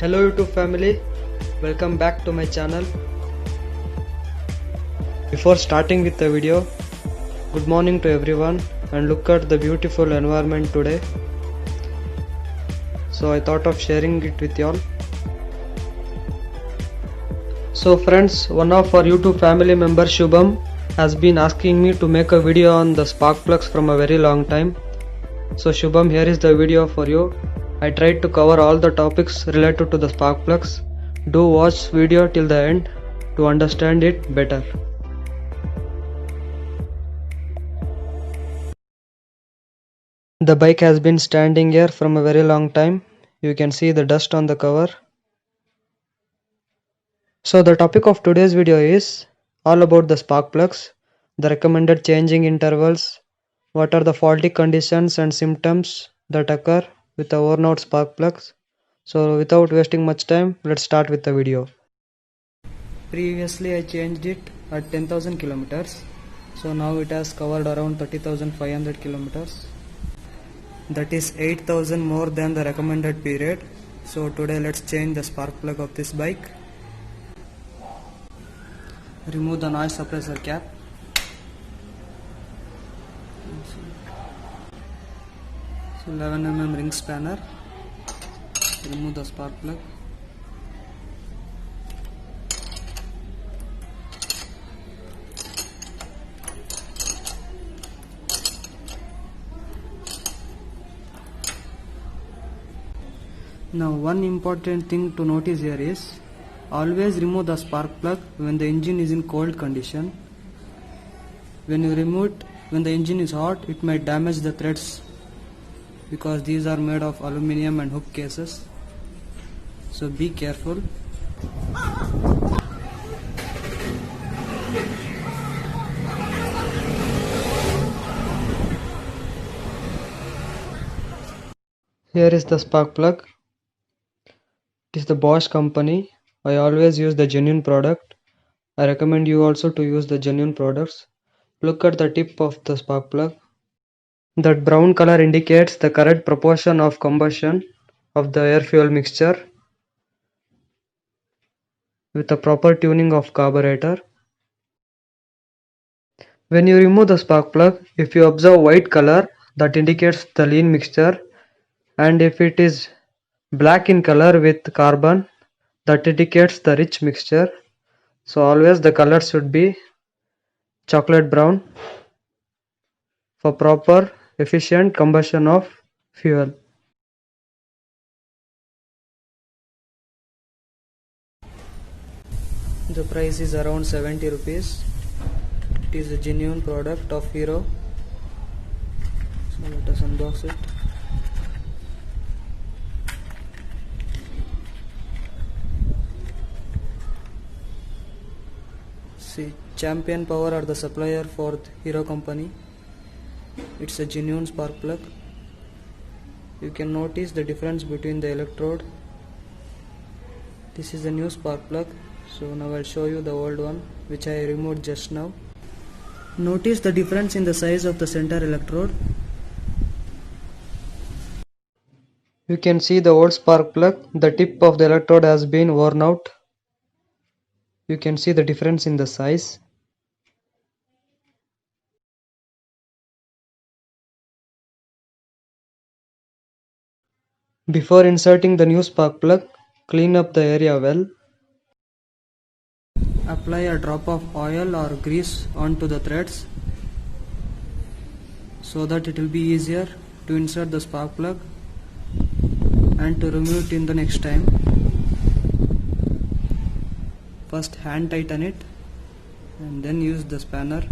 Hello YouTube family, welcome back to my channel. Before starting with the video, good morning to everyone and look at the beautiful environment today. So I thought of sharing it with y'all. So friends, one of our YouTube family member Shubham has been asking me to make a video on the spark plugs from a very long time. So Shubham, here is the video for you. I tried to cover all the topics related to the spark plugs. Do watch video till the end to understand it better. The bike has been standing here from a very long time. You can see the dust on the cover. So the topic of today's video is all about the spark plugs, the recommended changing intervals, what are the faulty conditions and symptoms that occur with the worn out spark plugs. So without wasting much time, let's start with the video. Previously I changed it at 10,000 kilometers. So now it has covered around 30,500 kilometers. That is 8,000 more than the recommended period. So today let's change the spark plug of this bike. Remove the noise suppressor cap. So 11 mm ring spanner. Remove the spark plug. Now one important thing to notice here is always remove the spark plug when the engine is in cold condition. When you remove it when the engine is hot, it might damage the threads because these are made of aluminum and hook cases. So be careful. Here is the spark plug. It is the Bosch company. I always use the genuine product. I recommend you also to use the genuine products. Look at the tip of the spark plug. That brown color indicates the correct proportion of combustion of the air fuel mixture with the proper tuning of carburetor. When you remove the spark plug, if you observe white color, that indicates the lean mixture, and if it is black in color with carbon, that indicates the rich mixture. So always the color should be chocolate brown for proper efficient combustion of fuel. The price is around 70 rupees. It is a genuine product of Hero. So let us unbox it. See, Champion Power are the supplier for the Hero company. It's a genuine spark plug. You can notice the difference between the electrode. This is a new spark plug. So now I'll show you the old one which I removed just now. Notice the difference in the size of the center electrode. You can see the old spark plug, the tip of the electrode has been worn out. You can see the difference in the size. Before inserting the new spark plug, clean up the area well. Apply a drop of oil or grease onto the threads so that it will be easier to insert the spark plug and to remove it in the next time. First hand tighten it and then use the spanner.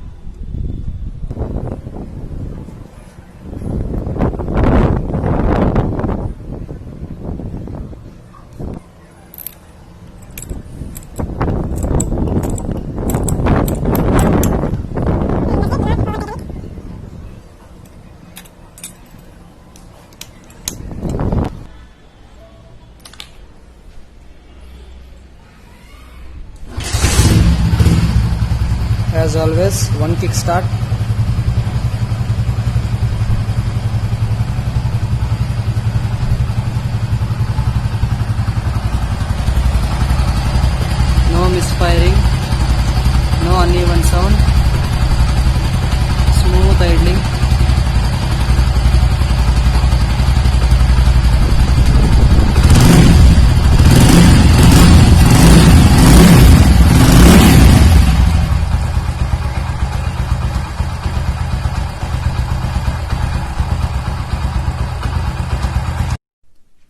As always, one kick start. sound, smooth idling.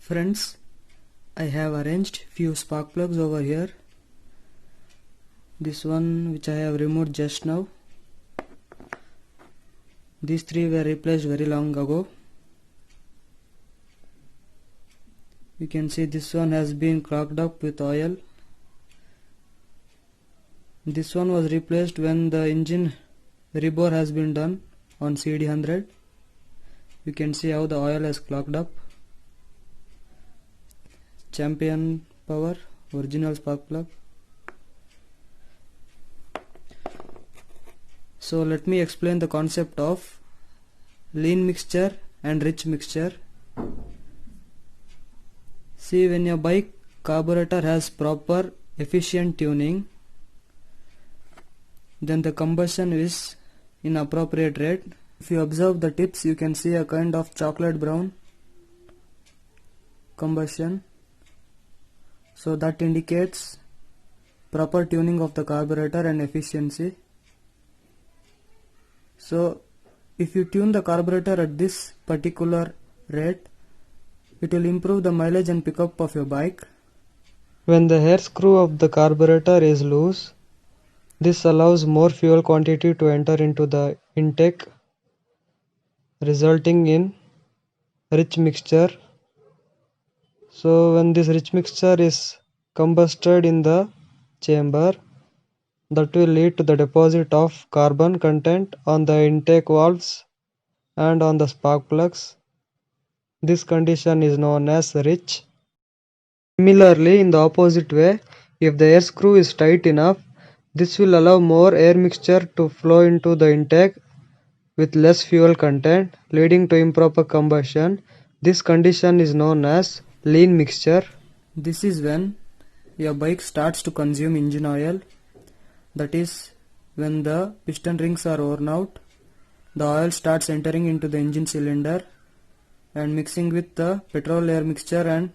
Friends, I have arranged few spark plugs over here. This one which I have removed just now. These three were replaced very long ago. You can see this one has been clogged up with oil. This one was replaced when the engine rebore has been done on CD100. You can see how the oil has clogged up. Champion Power original spark plug. So let me explain the concept of lean mixture and rich mixture. See, when your bike carburetor has proper efficient tuning, then the combustion is in appropriate rate. If you observe the tips, you can see a kind of chocolate brown combustion. So that indicates proper tuning of the carburetor and efficiency. So if you tune the carburetor at this particular rate, it will improve the mileage and pickup of your bike. When the air screw of the carburetor is loose, this allows more fuel quantity to enter into the intake, resulting in rich mixture. So when this rich mixture is combusted in the chamber, that will lead to the deposit of carbon content on the intake valves and on the spark plugs. This condition is known as rich. Similarly, in the opposite way, if the air screw is tight enough, this will allow more air mixture to flow into the intake with less fuel content, leading to improper combustion. This condition is known as lean mixture. This is when your bike starts to consume engine oil. That is, when the piston rings are worn out, the oil starts entering into the engine cylinder and mixing with the petrol air mixture and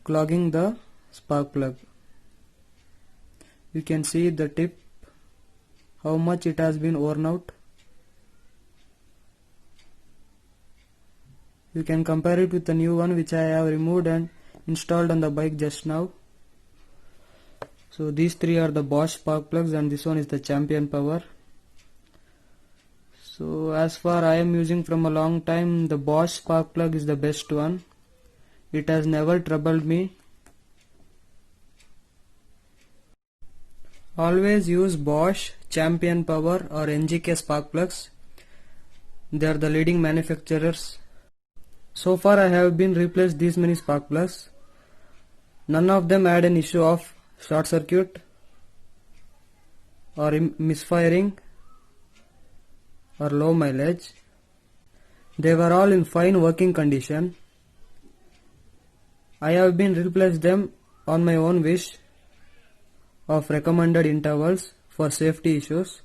clogging the spark plug. You can see the tip, how much it has been worn out. You can compare it with the new one which I have removed and installed on the bike just now. So these three are the Bosch spark plugs and this one is the Champion Power. So as far I am using from a long time, the Bosch spark plug is the best one. It has never troubled me. Always use Bosch, Champion Power or NGK spark plugs. They are the leading manufacturers. So far I have been replaced these many spark plugs. None of them had an issue of short circuit or misfiring or low mileage. They were all in fine working condition. I have been replaced them on my own wish of recommended intervals for safety issues,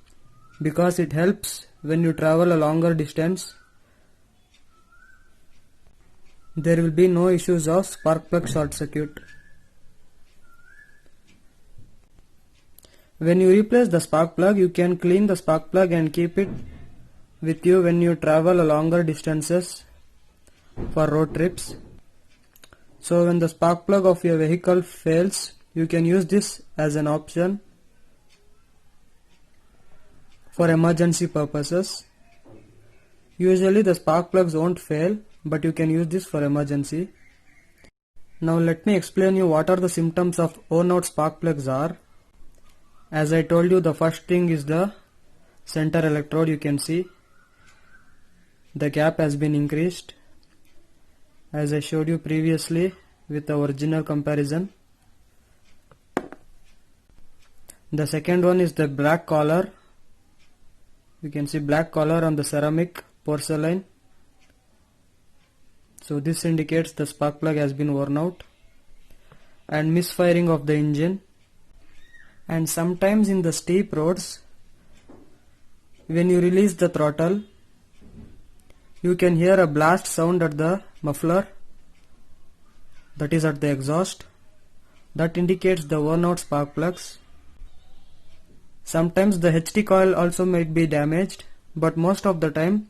because it helps when you travel a longer distance. There will be no issues of spark plug short circuit. When you replace the spark plug, you can clean the spark plug and keep it with you when you travel a longer distances for road trips. So when the spark plug of your vehicle fails, you can use this as an option for emergency purposes. Usually the spark plugs won't fail, but you can use this for emergency. Now let me explain you what are the symptoms of worn out spark plugs are. As I told you, the first thing is the center electrode. You can see the gap has been increased, as I showed you previously with the original comparison. The second one is the black collar. You can see black collar on the ceramic porcelain. So this indicates the spark plug has been worn out. And misfiring of the engine. And sometimes in the steep roads, when you release the throttle, you can hear a blast sound at the muffler, that is at the exhaust. That indicates the worn out spark plugs. Sometimes the HT coil also might be damaged, but most of the time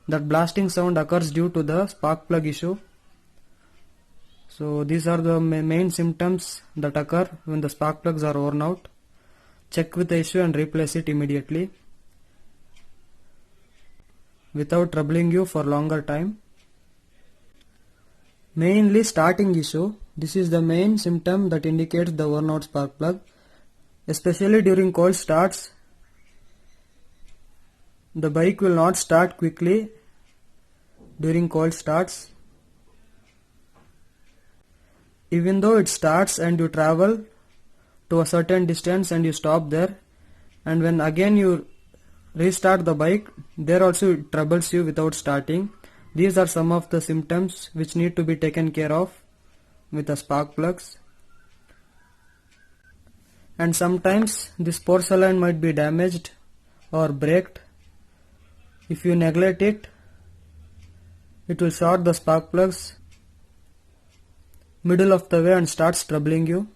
that blasting sound occurs due to the spark plug issue. So these are the main symptoms that occur when the spark plugs are worn out. Check with the issue and replace it immediately without troubling you for longer time. Mainly starting issue. This is the main symptom that indicates the worn out spark plug. Especially during cold starts, the bike will not start quickly during cold starts. Even though it starts and you travel to a certain distance and you stop there, and when again you restart the bike, there also it troubles you without starting. These are some of the symptoms which need to be taken care of with the spark plugs. And sometimes this porcelain might be damaged or braked. If you neglect it, it will short the spark plugs middle of the way and starts troubling you.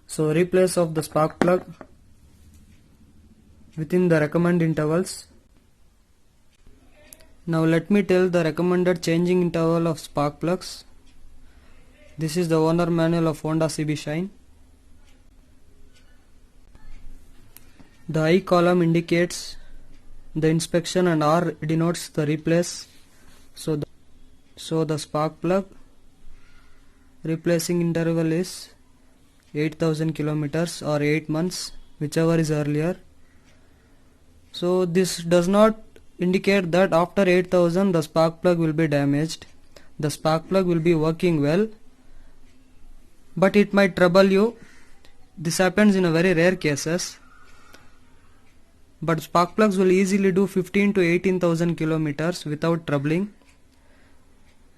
So replace of the spark plug within the recommended intervals. Now let me tell the recommended changing interval of spark plugs. This is the owner manual of Honda CB Shine. The I column indicates the inspection and R denotes the replace. So the spark plug replacing interval is 8000 kilometers or 8 months, whichever is earlier. So this does not indicate that after 8000 the spark plug will be damaged. The spark plug will be working well, but it might trouble you. This happens in a very rare cases. But spark plugs will easily do 15 to 18,000 kilometers without troubling.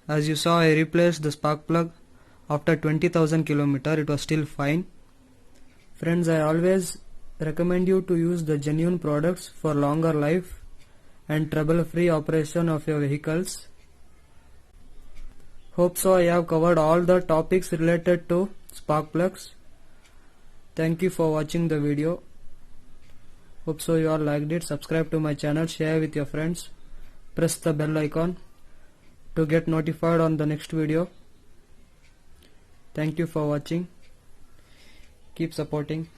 As you saw, I replaced the spark plug after 20,000 kilometers. It was still fine. Friends, I always recommend you to use the genuine products for longer life and trouble-free operation of your vehicles. Hope so I have covered all the topics related to spark plugs. Thank you for watching the video. Hope so you all liked it. Subscribe to my channel, share with your friends, press the bell icon to get notified on the next video. Thank you for watching. Keep supporting.